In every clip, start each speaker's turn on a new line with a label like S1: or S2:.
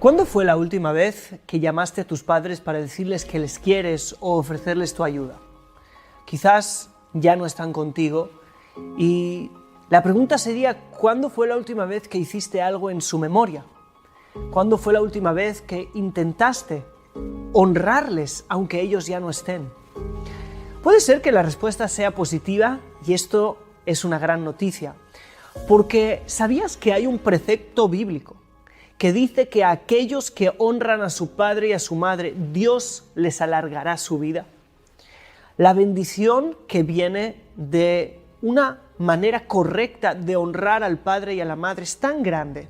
S1: ¿Cuándo fue la última vez que llamaste a tus padres para decirles que les quieres o ofrecerles tu ayuda? Quizás ya no están contigo y la pregunta sería, ¿cuándo fue la última vez que hiciste algo en su memoria? ¿Cuándo fue la última vez que intentaste honrarles aunque ellos ya no estén? Puede ser que la respuesta sea positiva y esto es una gran noticia, porque ¿sabías que hay un precepto bíblico que dice que a aquellos que honran a su padre y a su madre, Dios les alargará su vida? La bendición que viene de una manera correcta de honrar al padre y a la madre es tan grande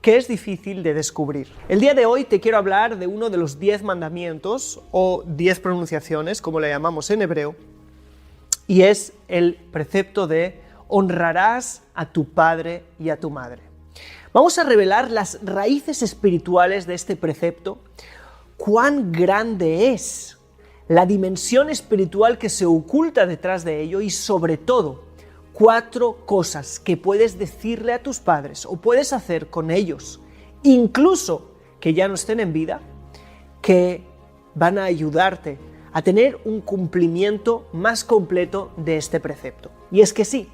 S1: que es difícil de descubrir. El día de hoy te quiero hablar de uno de los 10 mandamientos o 10 pronunciaciones, como le llamamos en hebreo, y es el precepto de honrarás a tu padre y a tu madre. Vamos a revelar las raíces espirituales de este precepto, cuán grande es la dimensión espiritual que se oculta detrás de ello y sobre todo 4 cosas que puedes decirle a tus padres o puedes hacer con ellos, incluso que ya no estén en vida, que van a ayudarte a tener un cumplimiento más completo de este precepto. Y es que sí,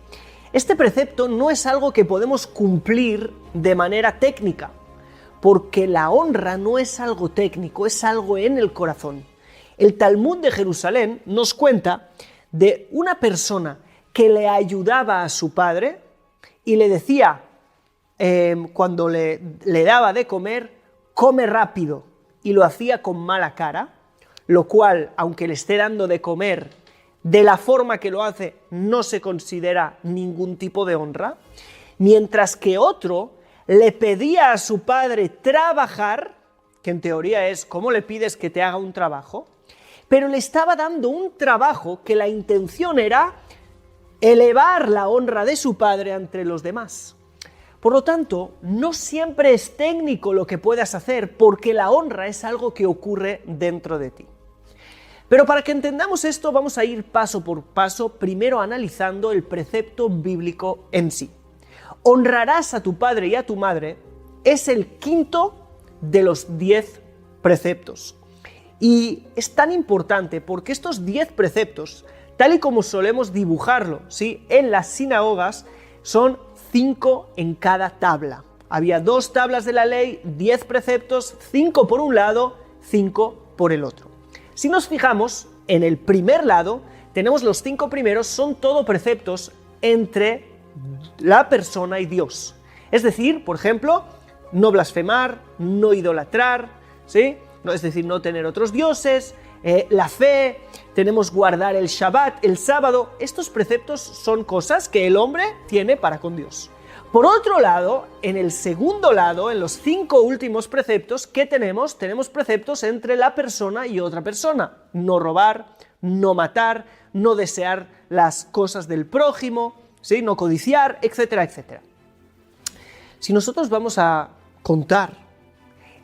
S1: este precepto no es algo que podemos cumplir de manera técnica, porque la honra no es algo técnico, es algo en el corazón. El Talmud de Jerusalén nos cuenta de una persona que le ayudaba a su padre y le decía, cuando le daba de comer, come rápido, y lo hacía con mala cara, lo cual, aunque le esté dando de comer de la forma que lo hace, no se considera ningún tipo de honra, mientras que otro le pedía a su padre trabajar, que en teoría es, ¿cómo le pides que te haga un trabajo? Pero le estaba dando un trabajo que la intención era elevar la honra de su padre ante los demás. Por lo tanto, no siempre es técnico lo que puedas hacer, porque la honra es algo que ocurre dentro de ti. Pero para que entendamos esto, vamos a ir paso por paso, primero analizando el precepto bíblico en sí. Honrarás a tu padre y a tu madre es el quinto de los 10 preceptos. Y es tan importante porque estos 10 preceptos, tal y como solemos dibujarlo, ¿sí?, en las sinagogas, son 5 en cada tabla. Había 2 tablas de la ley, 10 preceptos, 5 por un lado, 5 por el otro. Si nos fijamos, en el primer lado, tenemos los 5 primeros, son todo preceptos entre la persona y Dios. Es decir, por ejemplo, no blasfemar, no idolatrar, ¿sí?, es decir, no tener otros dioses, la fe, tenemos guardar el Shabbat, el sábado. Estos preceptos son cosas que el hombre tiene para con Dios. Por otro lado, en el segundo lado, en los 5 últimos preceptos, ¿qué tenemos? Tenemos preceptos entre la persona y otra persona. No robar, no matar, no desear las cosas del prójimo, ¿sí?, no codiciar, etcétera, etcétera. Si nosotros vamos a contar,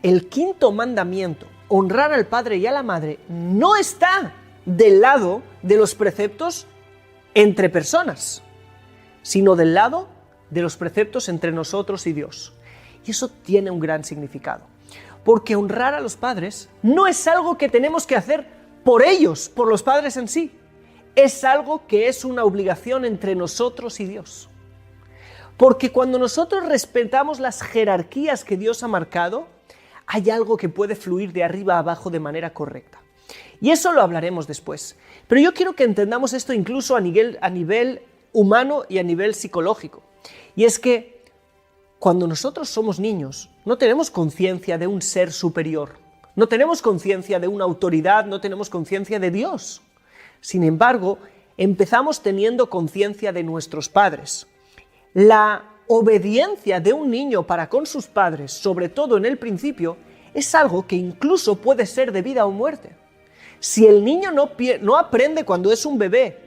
S1: el quinto mandamiento, honrar al padre y a la madre, no está del lado de los preceptos entre personas, sino del lado de los preceptos entre nosotros y Dios. Y eso tiene un gran significado, porque honrar a los padres no es algo que tenemos que hacer por ellos, por los padres en sí, es algo que es una obligación entre nosotros y Dios. Porque cuando nosotros respetamos las jerarquías que Dios ha marcado, hay algo que puede fluir de arriba a abajo de manera correcta. Y eso lo hablaremos después. Pero yo quiero que entendamos esto incluso a nivel humano y a nivel psicológico. Y es que cuando nosotros somos niños, no tenemos conciencia de un ser superior, no tenemos conciencia de una autoridad, no tenemos conciencia de Dios. Sin embargo, empezamos teniendo conciencia de nuestros padres. La obediencia de un niño para con sus padres, sobre todo en el principio, es algo que incluso puede ser de vida o muerte. Si el niño no aprende cuando es un bebé,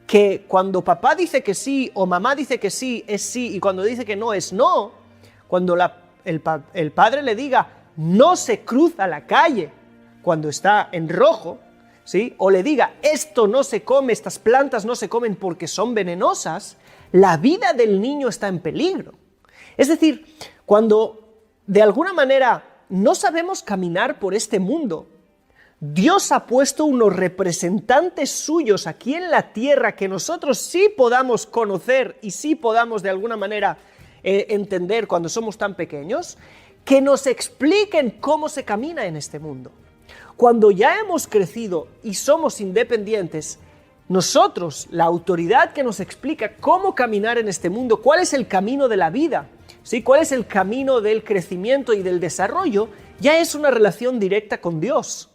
S1: que cuando papá dice que sí o mamá dice que sí, es sí, y cuando dice que no, es no, cuando el padre le diga no se cruza la calle cuando está en rojo, ¿sí?, o le diga esto no se come, estas plantas no se comen porque son venenosas, la vida del niño está en peligro. Es decir, cuando de alguna manera no sabemos caminar por este mundo. Dios ha puesto unos representantes suyos aquí en la tierra que nosotros sí podamos conocer y sí podamos de alguna manera entender cuando somos tan pequeños, que nos expliquen cómo se camina en este mundo. Cuando ya hemos crecido y somos independientes, nosotros, la autoridad que nos explica cómo caminar en este mundo, cuál es el camino de la vida, ¿sí? Cuál es el camino del crecimiento y del desarrollo, ya es una relación directa con Dios.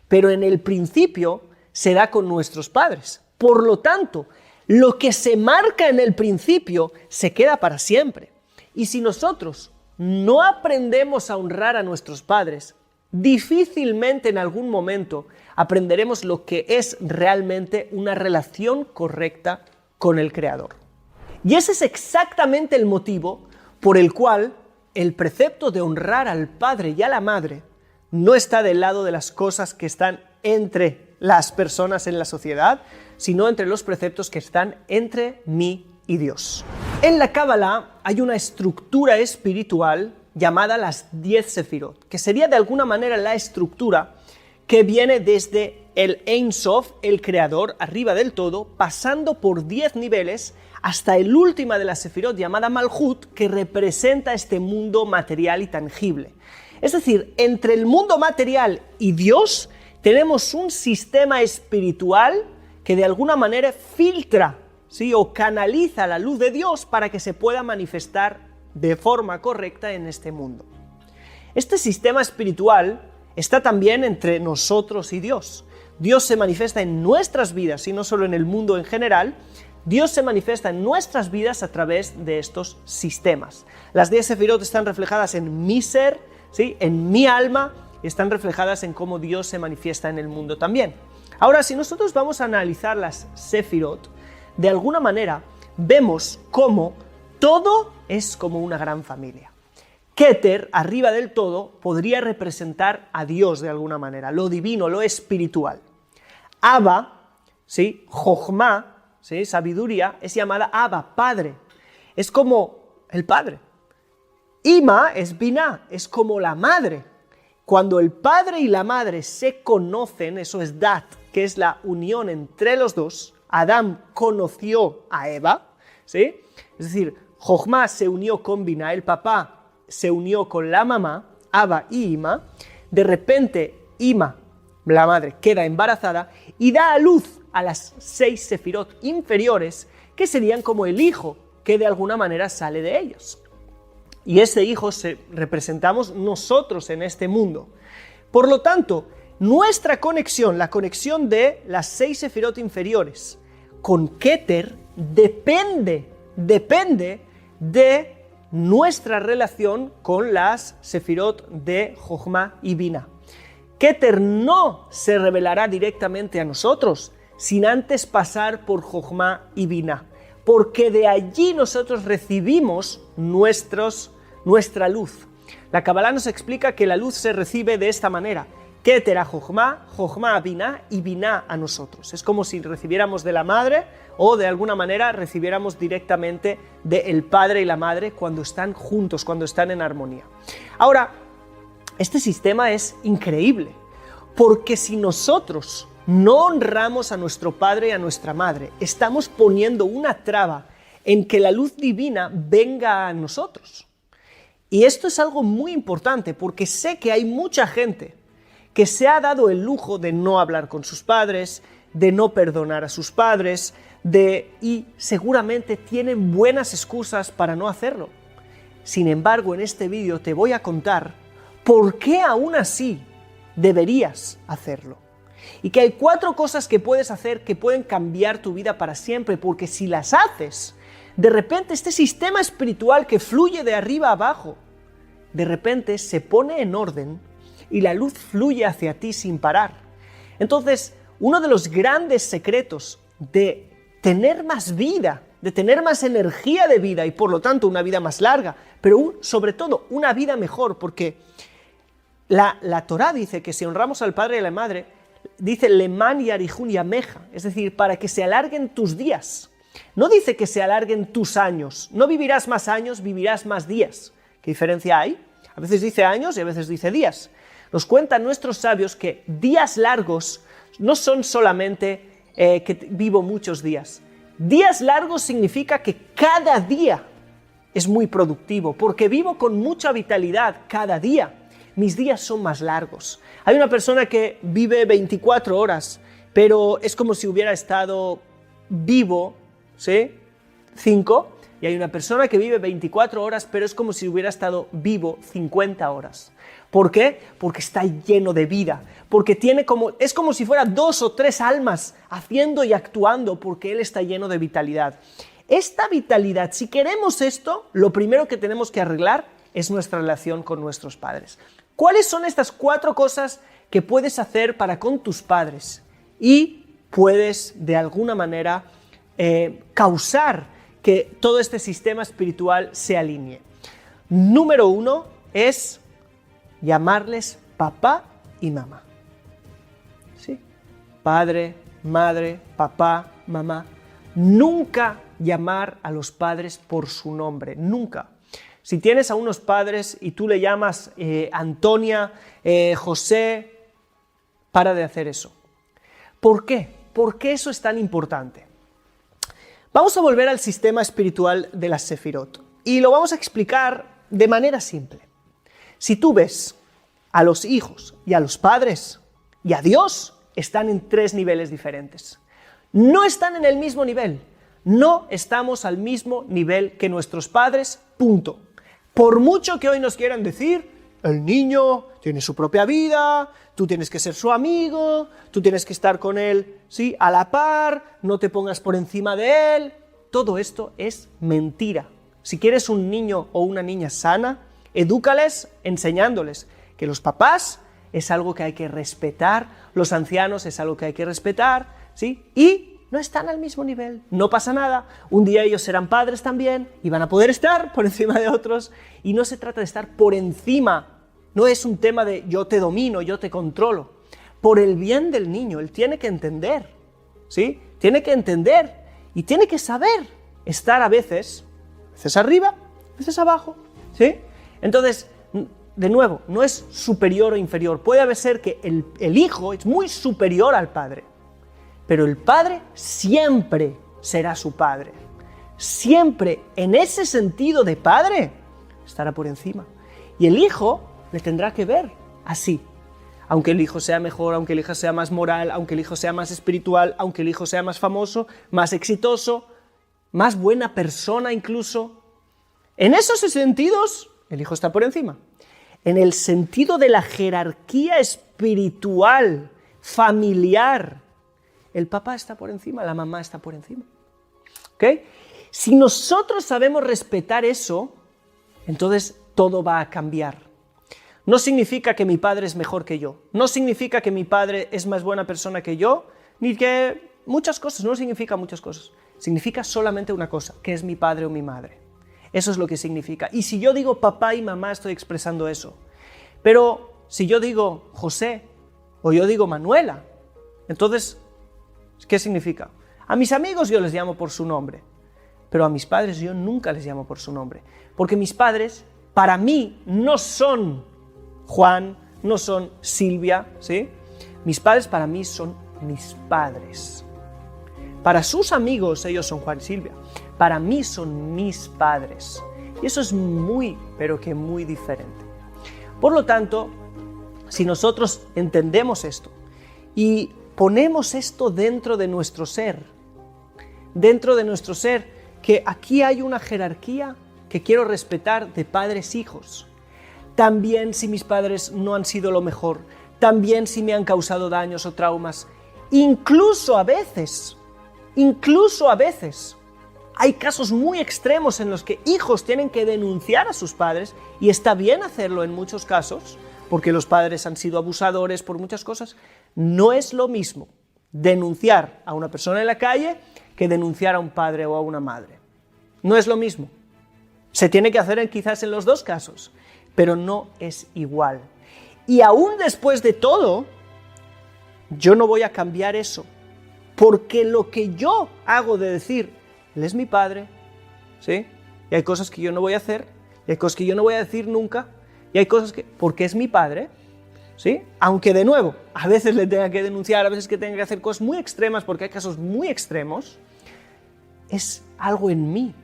S1: Pero en el principio se da con nuestros padres. Por lo tanto, lo que se marca en el principio se queda para siempre. Y si nosotros no aprendemos a honrar a nuestros padres, difícilmente en algún momento aprenderemos lo que es realmente una relación correcta con el Creador. Y ese es exactamente el motivo por el cual el precepto de honrar al padre y a la madre no está del lado de las cosas que están entre las personas en la sociedad, sino entre los preceptos que están entre mí y Dios. En la Cábala hay una estructura espiritual llamada las 10 Sefirot, que sería de alguna manera la estructura que viene desde el Ein Sof, el Creador, arriba del todo, pasando por 10 niveles hasta el último de las Sefirot llamada Malhut, que representa este mundo material y tangible. Es decir, entre el mundo material y Dios tenemos un sistema espiritual que de alguna manera filtra, ¿sí?, o canaliza la luz de Dios para que se pueda manifestar de forma correcta en este mundo. Este sistema espiritual está también entre nosotros y Dios. Dios se manifiesta en nuestras vidas y no solo en el mundo en general. Dios se manifiesta en nuestras vidas a través de estos sistemas. Las 10 Sefirot están reflejadas en mi ser, ¿sí?, en mi alma, y están reflejadas en cómo Dios se manifiesta en el mundo también. Ahora, si nosotros vamos a analizar las Sefirot, de alguna manera vemos cómo todo es como una gran familia. Keter, arriba del todo, podría representar a Dios de alguna manera, lo divino, lo espiritual. Abba, ¿sí?, Jochma, ¿sí?, sabiduría, es llamada Abba, Padre. Es como el Padre. Ima es Binah, es como la madre. Cuando el padre y la madre se conocen, eso es Dat, que es la unión entre los dos. Adán conoció a Eva, ¿sí? Es decir, Jochma se unió con Binah, el papá se unió con la mamá, Abba y Ima. De repente, Ima, la madre, queda embarazada y da a luz a las 6 Sefirot inferiores, que serían como el hijo que de alguna manera sale de ellos. Y ese hijo representamos nosotros en este mundo. Por lo tanto, nuestra conexión, la conexión de las 6 Sefirot inferiores con Keter, depende de nuestra relación con las Sefirot de Jochma y Binah. Keter no se revelará directamente a nosotros, sin antes pasar por Jochma y Binah, porque de allí nosotros recibimos nuestra luz. La Cábala nos explica que la luz se recibe de esta manera: Keter a Jochma, Jochma a Binah y Binah a nosotros. Es como si recibiéramos de la madre o de alguna manera recibiéramos directamente del padre y la madre cuando están juntos, cuando están en armonía. Ahora, este sistema es increíble, porque si nosotros no honramos a nuestro padre y a nuestra madre, estamos poniendo una traba en que la luz divina venga a nosotros. Y esto es algo muy importante, porque sé que hay mucha gente que se ha dado el lujo de no hablar con sus padres, de no perdonar a sus padres, y seguramente tienen buenas excusas para no hacerlo. Sin embargo, en este vídeo te voy a contar por qué aún así deberías hacerlo. Y que hay 4 cosas que puedes hacer que pueden cambiar tu vida para siempre, porque si las haces, de repente este sistema espiritual que fluye de arriba a abajo, de repente se pone en orden y la luz fluye hacia ti sin parar. Entonces, uno de los grandes secretos de tener más vida, de tener más energía de vida y por lo tanto una vida más larga, pero sobre todo una vida mejor, porque la Torá dice que si honramos al padre y a la madre, dice leman yarihun yameja, es decir, para que se alarguen tus días. No dice que se alarguen tus años, no vivirás más años, vivirás más días. ¿Qué diferencia hay? A veces dice años y a veces dice días. Nos cuentan nuestros sabios que días largos no son solamente que vivo muchos días. Días largos significa que cada día es muy productivo, porque vivo con mucha vitalidad cada día. Mis días son más largos. Hay una persona que vive 24 horas, pero es como si hubiera estado vivo, ¿sí? 5. Y hay una persona que vive 24 horas, pero es como si hubiera estado vivo 50 horas. ¿Por qué? Porque está lleno de vida, porque es como si fuera 2 o 3 almas haciendo y actuando, porque él está lleno de vitalidad. Esta vitalidad, si queremos esto, lo primero que tenemos que arreglar es nuestra relación con nuestros padres. ¿Cuáles son estas 4 cosas que puedes hacer para con tus padres? Y puedes, de alguna manera, causar que todo este sistema espiritual se alinee. Número 1 es llamarles papá y mamá. ¿Sí? Padre, madre, papá, mamá. Nunca llamar a los padres por su nombre, nunca. Si tienes a unos padres y tú le llamas Antonia, José, para de hacer eso. ¿Por qué? ¿Por qué eso es tan importante? Vamos a volver al sistema espiritual de las Sefirot y lo vamos a explicar de manera simple. Si tú ves a los hijos y a los padres y a Dios, están en 3 niveles diferentes. No están en el mismo nivel. No estamos al mismo nivel que nuestros padres, punto. Por mucho que hoy nos quieran decir, el niño tiene su propia vida, tú tienes que ser su amigo, tú tienes que estar con él, ¿sí?, a la par, no te pongas por encima de él. Todo esto es mentira. Si quieres un niño o una niña sana, edúcales enseñándoles que los papás es algo que hay que respetar, los ancianos es algo que hay que respetar, ¿sí? Y no están al mismo nivel, no pasa nada. Un día ellos serán padres también y van a poder estar por encima de otros. Y no se trata de estar por encima, no es un tema de yo te domino, yo te controlo. Por el bien del niño, él tiene que entender, ¿sí? Tiene que entender y tiene que saber estar a veces arriba, a veces abajo, ¿sí? Entonces, de nuevo, no es superior o inferior. Puede ser que el hijo es muy superior al padre, pero el padre siempre será su padre. Siempre, en ese sentido de padre, estará por encima. Y el hijo le tendrá que ver así. Aunque el hijo sea mejor, aunque el hijo sea más moral, aunque el hijo sea más espiritual, aunque el hijo sea más famoso, más exitoso, más buena persona incluso. En esos sentidos, el hijo está por encima. En el sentido de la jerarquía espiritual, familiar, el papá está por encima, la mamá está por encima. ¿Ok? Si nosotros sabemos respetar eso, entonces todo va a cambiar. No significa que mi padre es mejor que yo, no significa que mi padre es más buena persona que yo, ni que muchas cosas, no significa muchas cosas. Significa solamente una cosa, que es mi padre o mi madre. Eso es lo que significa. Y si yo digo papá y mamá, estoy expresando eso. Pero si yo digo José o yo digo Manuela, entonces, ¿qué significa? A mis amigos yo les llamo por su nombre, pero a mis padres yo nunca les llamo por su nombre. Porque mis padres, para mí, no son Juan, no son Silvia, ¿sí? Mis padres para mí son mis padres. Para sus amigos ellos son Juan y Silvia. Para mí son mis padres. Y eso es muy, pero que muy diferente. Por lo tanto, si nosotros entendemos esto y ponemos esto dentro de nuestro ser, que aquí hay una jerarquía que quiero respetar de padres-hijos. También si mis padres no han sido lo mejor, también si me han causado daños o traumas, incluso a veces, hay casos muy extremos en los que hijos tienen que denunciar a sus padres, y está bien hacerlo en muchos casos, porque los padres han sido abusadores por muchas cosas. No es lo mismo denunciar a una persona en la calle que denunciar a un padre o a una madre. No es lo mismo. Se tiene que hacer quizás en los dos casos, pero no es igual. Y aún después de todo, yo no voy a cambiar eso, porque lo que yo hago de decir, él es mi padre, ¿sí? Y hay cosas que yo no voy a hacer, y hay cosas que yo no voy a decir nunca, Y hay cosas que, porque es mi padre, ¿sí? Aunque de nuevo, a veces le tenga que denunciar, a veces que tenga que hacer cosas muy extremas, porque hay casos muy extremos, es algo en mí.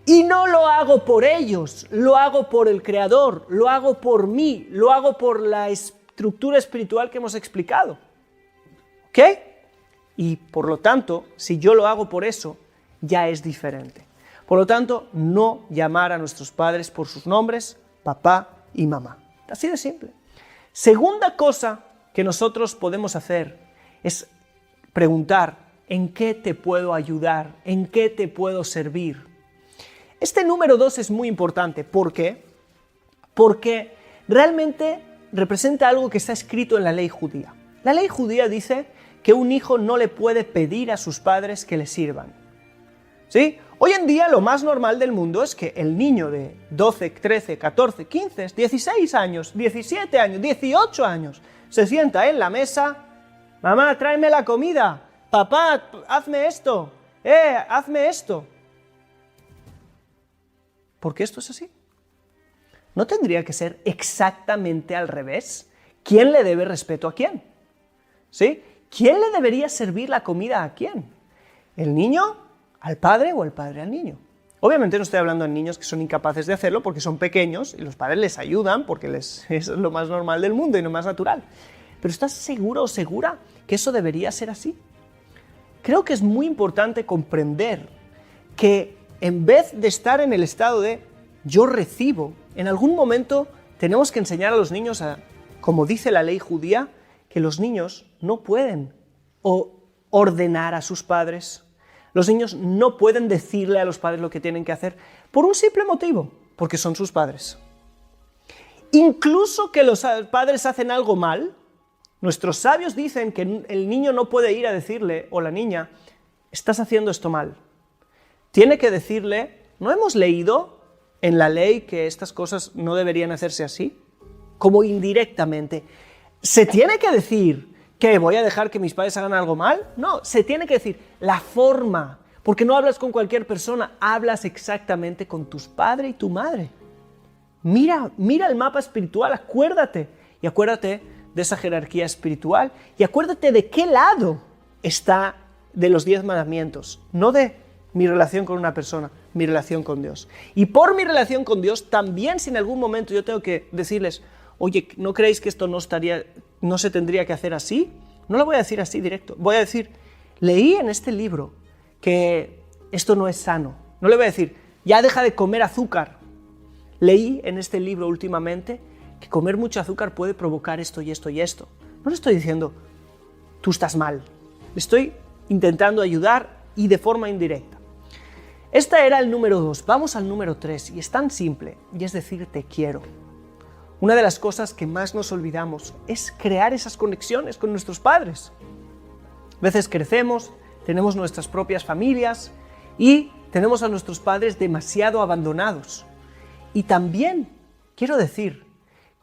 S1: Y no lo hago por ellos, lo hago por el Creador, lo hago por mí, lo hago por la estructura espiritual que hemos explicado. ¿Ok? Y por lo tanto, si yo lo hago por eso, ya es diferente. Por lo tanto, no llamar a nuestros padres por sus nombres, papá y mamá. Así de simple. Segunda cosa que nosotros podemos hacer es preguntar, ¿en qué te puedo ayudar? ¿En qué te puedo servir? Este número 2 es muy importante. ¿Por qué? Porque realmente representa algo que está escrito en la ley judía. La ley judía dice que un hijo no le puede pedir a sus padres que le sirvan. ¿Sí? Hoy en día lo más normal del mundo es que el niño de 12, 13, 14, 15, 16 años, 17 años, 18 años se sienta en la mesa, mamá, tráeme la comida, papá, hazme esto, hazme esto. ¿Por qué esto es así? ¿No tendría que ser exactamente al revés? ¿Quién le debe respeto a quién? ¿Sí? ¿Quién le debería servir la comida a quién? ¿El niño al padre o el padre al niño? Obviamente no estoy hablando de niños que son incapaces de hacerlo porque son pequeños y los padres les ayudan porque es lo más normal del mundo y lo más natural. Pero ¿estás seguro o segura que eso debería ser así? Creo que es muy importante comprender que en vez de estar en el estado de yo recibo, en algún momento tenemos que enseñar a los niños, como dice la ley judía, que los niños no pueden ordenar a sus padres. Los niños no pueden decirle a los padres lo que tienen que hacer por un simple motivo, porque son sus padres. Incluso que los padres hacen algo mal, nuestros sabios dicen que el niño no puede ir a decirle, o la niña, estás haciendo esto mal. Tiene que decirle, ¿no hemos leído en la ley que estas cosas no deberían hacerse así? Como indirectamente. ¿Se tiene que decir que voy a dejar que mis padres hagan algo mal? No, se tiene que decir la forma, porque no hablas con cualquier persona, hablas exactamente con tus padres y tu madre. Mira el mapa espiritual, acuérdate de esa jerarquía espiritual y acuérdate de qué lado está de los 10 mandamientos, no de mi relación con una persona, mi relación con Dios. Y por mi relación con Dios, también si en algún momento yo tengo que decirles, oye, ¿no creéis que esto no se tendría que hacer así? No lo voy a decir así directo. Voy a decir, leí en este libro que esto no es sano. No le voy a decir, ya deja de comer azúcar. Leí en este libro últimamente que comer mucho azúcar puede provocar esto y esto y esto. No le estoy diciendo, tú estás mal. Le estoy intentando ayudar y de forma indirecta. Este era el número 2. Vamos al número 3 y es tan simple, y es decir, te quiero. Una de las cosas que más nos olvidamos es crear esas conexiones con nuestros padres. A veces crecemos, tenemos nuestras propias familias y tenemos a nuestros padres demasiado abandonados. Y también quiero decir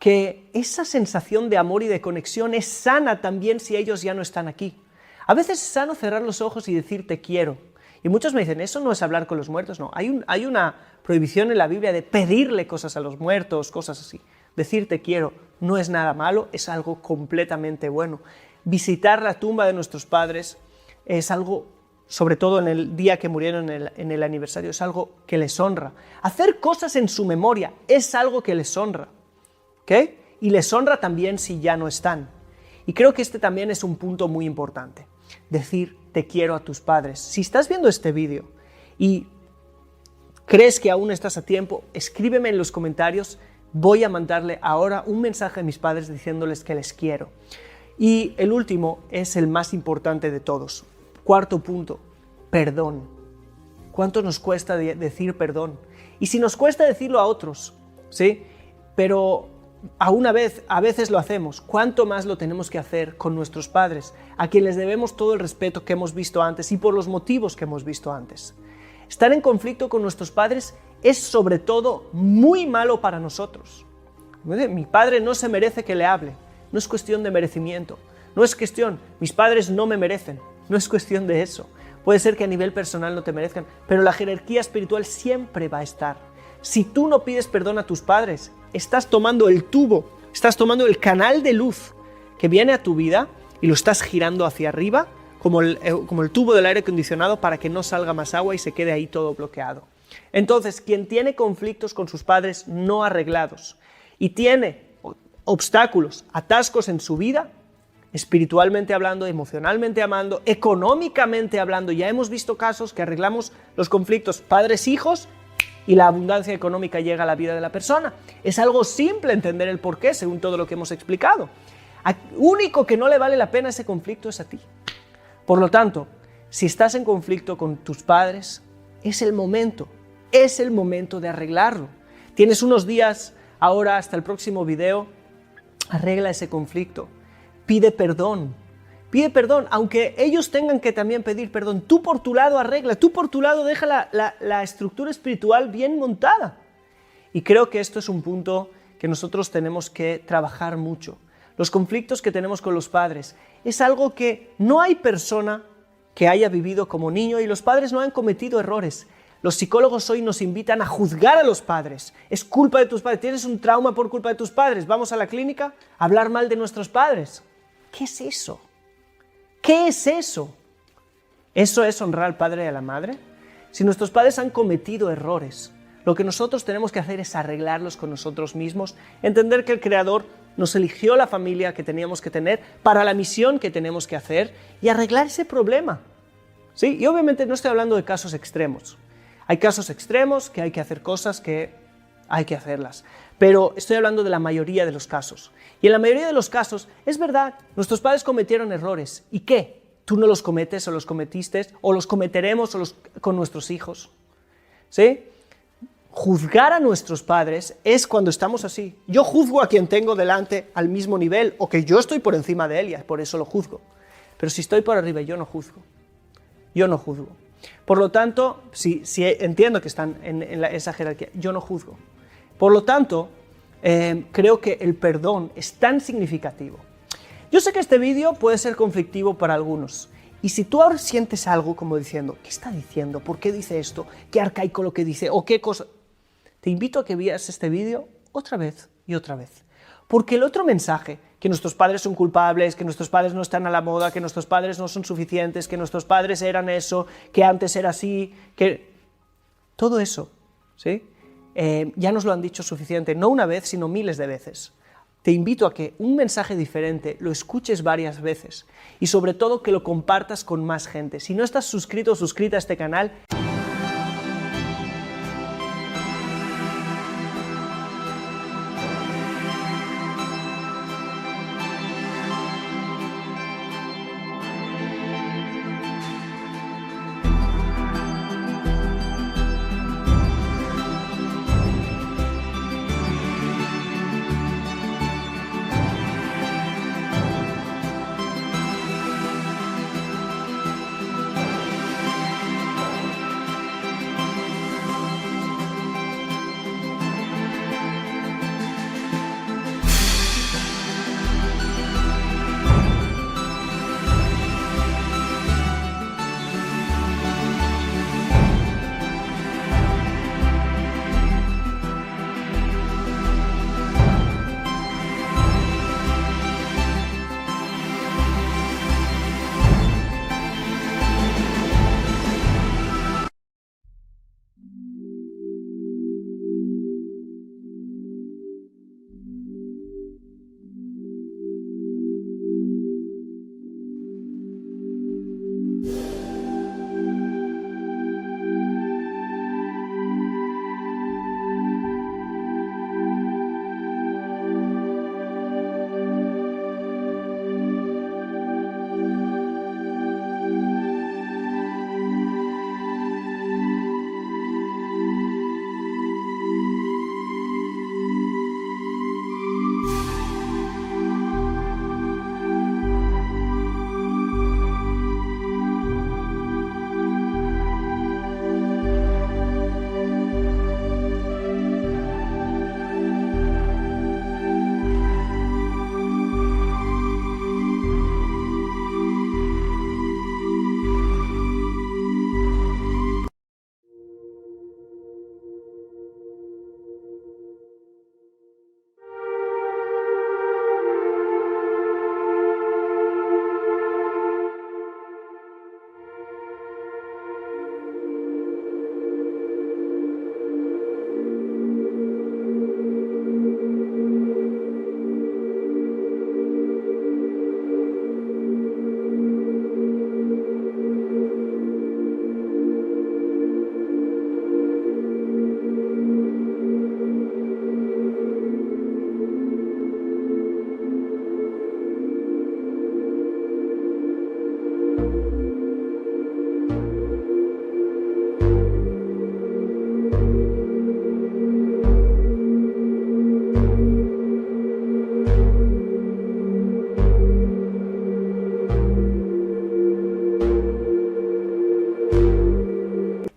S1: que esa sensación de amor y de conexión es sana también si ellos ya no están aquí. A veces es sano cerrar los ojos y decir te quiero. Y muchos me dicen, eso no es hablar con los muertos, no. Hay una prohibición en la Biblia de pedirle cosas a los muertos, cosas así. Decir te quiero no es nada malo, es algo completamente bueno. Visitar la tumba de nuestros padres es algo, sobre todo en el día que murieron en el aniversario, es algo que les honra. Hacer cosas en su memoria es algo que les honra. ¿Ok? Y les honra también si ya no están. Y creo que este también es un punto muy importante. Decir te quiero a tus padres. Si estás viendo este vídeo y crees que aún estás a tiempo, escríbeme en los comentarios. Voy a mandarle ahora un mensaje a mis padres diciéndoles que les quiero. Y el último es el más importante de todos. Cuarto punto, perdón. ¿Cuánto nos cuesta decir perdón? Y si nos cuesta decirlo a otros, ¿sí? Pero a veces lo hacemos. ¿Cuánto más lo tenemos que hacer con nuestros padres, a quienes les debemos todo el respeto que hemos visto antes y por los motivos que hemos visto antes? Estar en conflicto con nuestros padres es sobre todo muy malo para nosotros. Mi padre no se merece que le hable. No es cuestión de merecimiento. No es cuestión, mis padres no me merecen. No es cuestión de eso. Puede ser que a nivel personal no te merezcan, pero la jerarquía espiritual siempre va a estar. Si tú no pides perdón a tus padres, estás tomando el tubo, estás tomando el canal de luz que viene a tu vida y lo estás girando hacia arriba como el tubo del aire acondicionado para que no salga más agua y se quede ahí todo bloqueado. Entonces, quien tiene conflictos con sus padres no arreglados y tiene obstáculos, atascos en su vida, espiritualmente hablando, emocionalmente hablando, económicamente hablando, ya hemos visto casos que arreglamos los conflictos padres-hijos y la abundancia económica llega a la vida de la persona. Es algo simple entender el porqué, según todo lo que hemos explicado. Único que no le vale la pena ese conflicto es a ti. Por lo tanto, si estás en conflicto con tus padres, es el momento de arreglarlo. Tienes unos días ahora hasta el próximo video, arregla ese conflicto, pide perdón, aunque ellos tengan que también pedir perdón, tú por tu lado arregla, tú por tu lado deja la estructura espiritual bien montada. Y creo que esto es un punto que nosotros tenemos que trabajar mucho. Los conflictos que tenemos con los padres es algo que no hay persona que haya vivido como niño y los padres no han cometido errores. Los psicólogos hoy nos invitan a juzgar a los padres. Es culpa de tus padres, tienes un trauma por culpa de tus padres. Vamos a la clínica a hablar mal de nuestros padres. ¿Qué es eso? ¿Qué es eso? ¿Eso es honrar al padre y a la madre? Si nuestros padres han cometido errores, lo que nosotros tenemos que hacer es arreglarlos con nosotros mismos, entender que el Creador nos eligió la familia que teníamos que tener para la misión que tenemos que hacer y arreglar ese problema. ¿Sí? Y obviamente no estoy hablando de casos extremos. Hay casos extremos que hay que hacer cosas que hay que hacerlas. Pero estoy hablando de la mayoría de los casos. Y en la mayoría de los casos, es verdad, nuestros padres cometieron errores. ¿Y qué? ¿Tú no los cometes o los cometiste o los cometeremos con nuestros hijos? ¿Sí? Juzgar a nuestros padres es cuando estamos así. Yo juzgo a quien tengo delante al mismo nivel o que yo estoy por encima de él y por eso lo juzgo. Pero si estoy por arriba, yo no juzgo. Yo no juzgo. Por lo tanto, si entiendo que están en esa jerarquía, yo no juzgo. Por lo tanto, creo que el perdón es tan significativo. Yo sé que este vídeo puede ser conflictivo para algunos. Y si tú ahora sientes algo como diciendo, ¿qué está diciendo? ¿Por qué dice esto? ¿Qué arcaico lo que dice? ¿O qué cosa? Te invito a que veas este vídeo otra vez y otra vez. Porque el otro mensaje, que nuestros padres son culpables, que nuestros padres no están a la moda, que nuestros padres no son suficientes, que nuestros padres eran eso, que antes era así, que... Todo eso, ¿sí? Ya nos lo han dicho suficiente, no una vez, sino miles de veces. Te invito a que un mensaje diferente lo escuches varias veces y sobre todo que lo compartas con más gente. Si no estás suscrito o suscrita a este canal,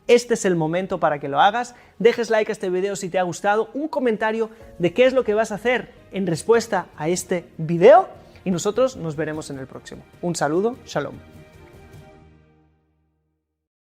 S1: este es el momento para que lo hagas. Dejes like a este video si te ha gustado, un comentario de qué es lo que vas a hacer en respuesta a este video y nosotros nos veremos en el próximo. Un saludo, shalom.